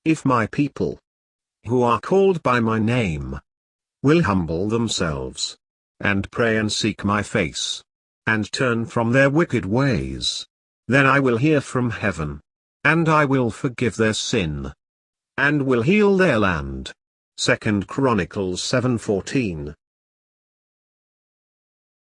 If my people, who are called by my name, will humble themselves, and pray and seek my face, and turn from their wicked ways, then I will hear from heaven, and I will forgive their sin, and will heal their land. 2 Chronicles 7:14.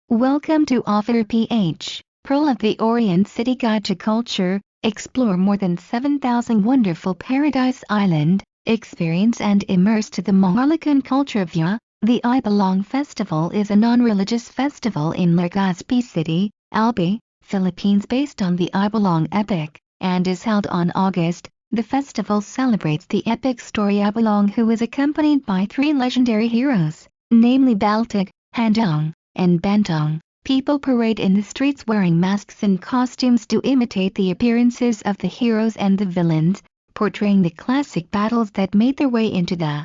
Welcome to OphirPh, Pearl of the Orient City Guide to Culture. Explore more than 7,000 wonderful Paradise Island, experience and immerse to the Maharlikan culture via. The Ibalong Festival is a non-religious festival in Legazpi City, Albay, Philippines based on the Ibalong epic, and is held on August. The festival celebrates the epic story Ibalong, who is accompanied by 3 legendary heroes, namely Baltog, Handyong, and Bantong. People parade in the streets wearing masks and costumes to imitate the appearances of the heroes and the villains, portraying the classic battles that made their way into the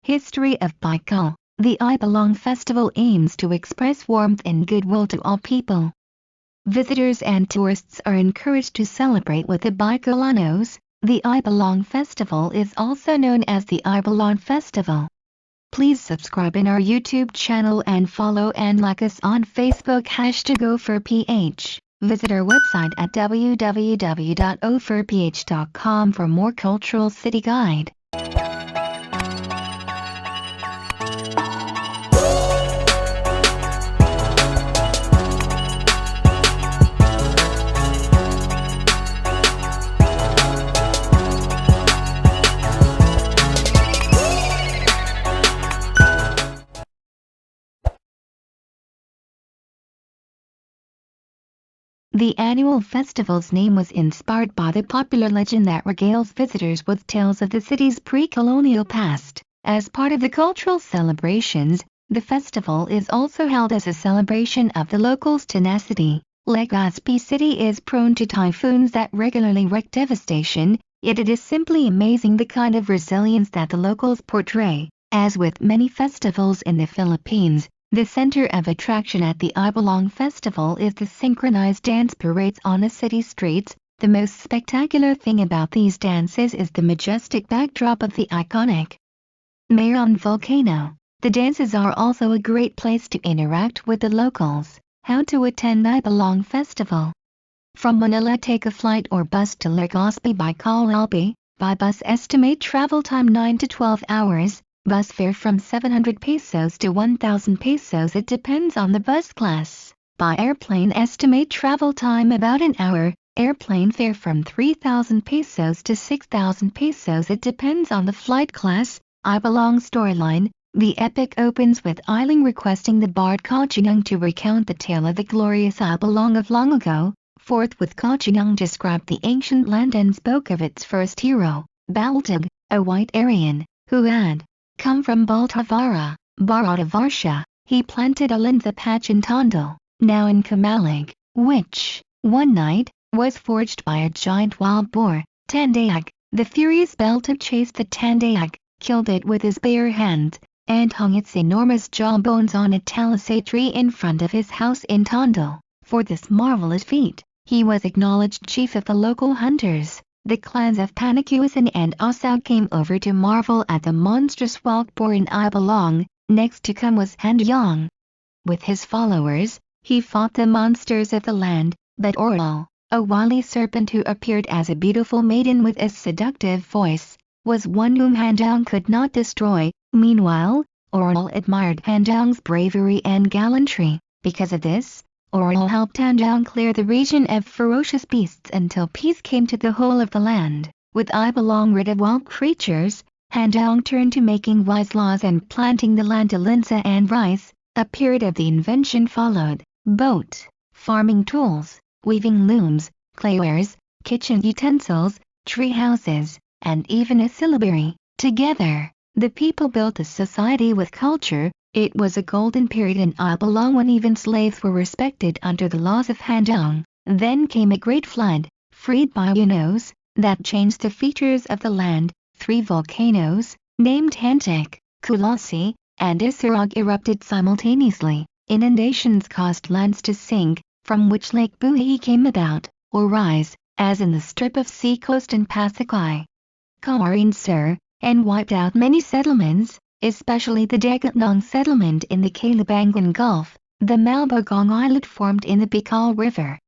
history of Bicol. The Ibalong Festival aims to express warmth and goodwill to all people. Visitors and tourists are encouraged to celebrate with the Bicolanos. The Ibalong Festival is also known as the Ibalong Festival. Please subscribe in our YouTube channel and follow and like us on Facebook #OphirPh. Visit our website at www.ophirph.com for more cultural city guide. The annual festival's name was inspired by the popular legend that regales visitors with tales of the city's pre-colonial past. As part of the cultural celebrations, the festival is also held as a celebration of the locals' tenacity. Legazpi City is prone to typhoons that regularly wreak devastation, yet it is simply amazing the kind of resilience that the locals portray. As with many festivals in the Philippines, the center of attraction at the Ibalong Festival is the synchronized dance parades on the city streets. The most spectacular thing about these dances is the majestic backdrop of the iconic Mayron volcano. The dances are also a great place to interact with the locals. How to attend Ibalong Festival? From Manila, take a flight or bus to Legazpi by Albay. By bus, estimate travel time 9 to 12 hours. Bus fare from 700 pesos to 1,000 pesos. It depends on the bus class. By airplane, estimate travel time about an hour. Airplane fare from 3,000 pesos to 6,000 pesos. It depends on the flight class. Ibalong storyline. The epic opens with Iling requesting the bard Kachinang to recount the tale of the glorious Ibalong of long ago. Forthwith Kachinang described the ancient land and spoke of its first hero, Baltog, a white Aryan, who had come from Baltavara, Varsha. He planted a linza patch in Tondo, now in Kamalig, which, one night, was forged by a giant wild boar, Tandayag. The furious Baltog chased the Tandayag, killed it with his bare hands, and hung its enormous jawbones on a talisay tree in front of his house in Tondo. For this marvelous feat, he was acknowledged chief of the local hunters. The clans of Panakuisan and Asau came over to marvel at the monstrous wild boar in Ibalong. Next to come was Handyong. With his followers, he fought the monsters of the land, but Oral, a wily serpent who appeared as a beautiful maiden with a seductive voice, was one whom Handyong could not destroy. Meanwhile, Oral admired Handyong's bravery and gallantry. Because of this, Oral helped Handyong clear the region of ferocious beasts until peace came to the whole of the land. With Ibalong rid of wild creatures, Handyong turned to making wise laws and planting the land to linza and rice. A period of the invention followed. Boat, farming tools, weaving looms, claywares, kitchen utensils, tree houses, and even a syllabary. Together, the people built a society with culture. It was a golden period in Ibalong when even slaves were respected under the laws of Handyong. Then came a great flood, freed by Unos, that changed the features of the land. 3 volcanoes, named Hantik, Kulasi, and Isurog erupted simultaneously. Inundations caused lands to sink, from which Lake Buhi came about, or rise, as in the strip of sea coast in Pasakay. Kamarin Sur, and wiped out many settlements, especially the Dagatnong settlement in the Kalabangan Gulf, the Malbogong Islet formed in the Bicol River.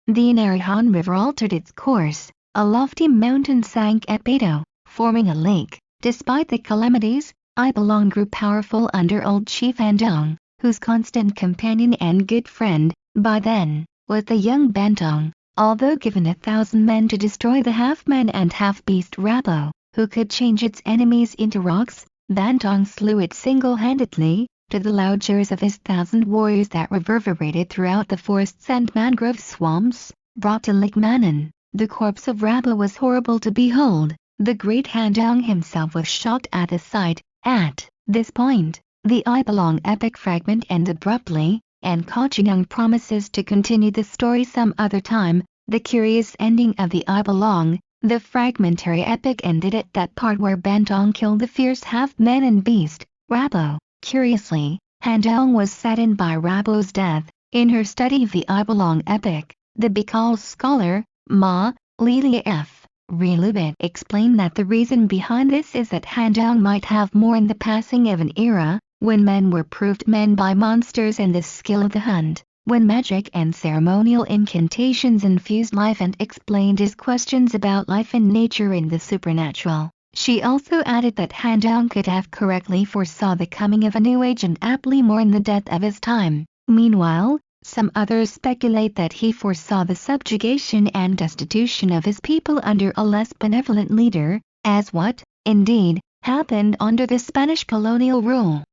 The Inarihan River altered its course, a lofty mountain sank at Bato, forming a lake. Despite the calamities, Ibalong grew powerful under old Chief Handyong, whose constant companion and good friend, by then, was the young Bantong. Although given 1,000 men to destroy the half-man and half-beast Rabo, who could change its enemies into rocks, Bantong slew it single-handedly, to the loud cheers of his 1,000 warriors that reverberated throughout the forests and mangrove swamps. Brought to Lake Manan, the corpse of Rabo was horrible to behold. The great Handyong himself was shocked at the sight. At this point, the Ibalong epic fragment ends abruptly, and Kachinang promises to continue the story some other time. The curious ending of the Ibalong, the fragmentary epic, ended at that part where Bantong killed the fierce half-man and beast, Rabo. Curiously, Handyong was saddened by Rabo's death. In her study of the Ibalong epic, the Bicol scholar, Ma. Lilia F. Relubit explained that the reason behind this is that Handyong might have mourned the passing of an era, when men were proved men by monsters and the skill of the hunt, when magic and ceremonial incantations infused life and explained his questions about life and nature and the supernatural. She also added that Handyong could have correctly foresaw the coming of a new age and aptly mourned the death of his time. Meanwhile, some others speculate that he foresaw the subjugation and destitution of his people under a less benevolent leader, as what, indeed, happened under the Spanish colonial rule.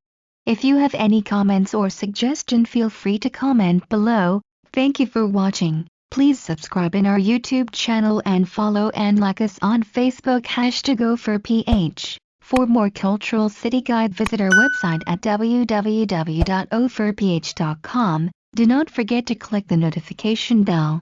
If you have any comments or suggestion, feel free to comment below. Thank you for watching. Please subscribe in our YouTube channel and follow and like us on Facebook #OphirPh. For more cultural city guide, visit our website at www.ophirph.com. Do not forget to click the notification bell.